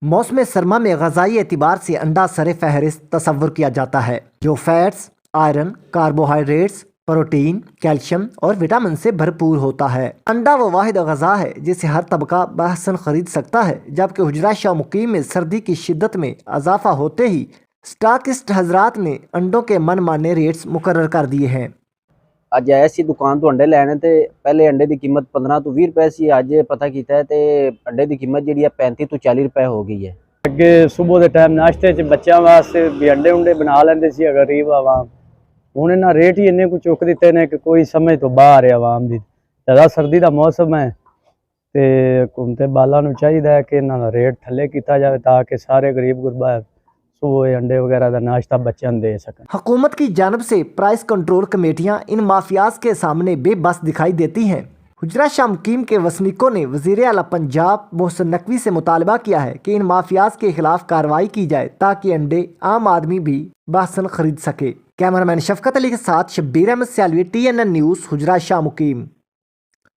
मौसम सरमा में ग़ज़ाई एतबार से अंडा सरे फहरिस्त तस्वुर किया जाता है, जो fats, iron, carbohydrates, protein, calcium और विटामिन से भरपूर होता है। अंडा वो वाहिद ग़ज़ा है जिसे हर तबका बहसन ख़रीद सकता है, जबकि हुजरा शाह मुकीम में सर्दी की शिद्दत में इजाफा होते ही स्टॉकिस्ट हजरात ने अंडों के मनमाने रेट्स मुकर्रर कर दिए हैं। अज आया सी दुकान तो अंडे लैने ते पहले अंडे की कीमत 15 तो 20 रुपए सी। अज पता किया ते अंडे की कीमत जी 35 तो 40 रुपए हो गई है। अगे सुबह के टाइम नाश्ते च बच्चों वास्ते भी अंडे उंडे बना लेंदे सी गरीब आवाम। हुण इन्हां रेट ही इन्ने कुछ चुक दिते ने कि कोई समझ तो बाहर है आवाम दी। ज़्यादा सर्दी का मौसम है तो हुकूमत बाला नूं चाहिए है कि इन्हां दा रेट थल्ले किया जाए ताकि सारे गरीब गुरबा सुबह अंडे वगैरह का नाश्ता बच्चों दे सकें। हुकूमत की जानब से प्राइस कंट्रोल कमेटियाँ इन माफियाज के सामने बेबस दिखाई देती हैं। हुजरा शाह मुकीम के वसनीकों ने वज़ीर आला पंजाब मोहसिन नकवी से मुतालबा किया है कि इन माफियाज के खिलाफ कार्रवाई की जाए ताकि अंडे आम आदमी भी बहसन खरीद सके। कैमरामैन शफकत अली के साथ शब्बीर अहमद सियालवी, TNN न्यूज़, हुजरा शाह मुकीम।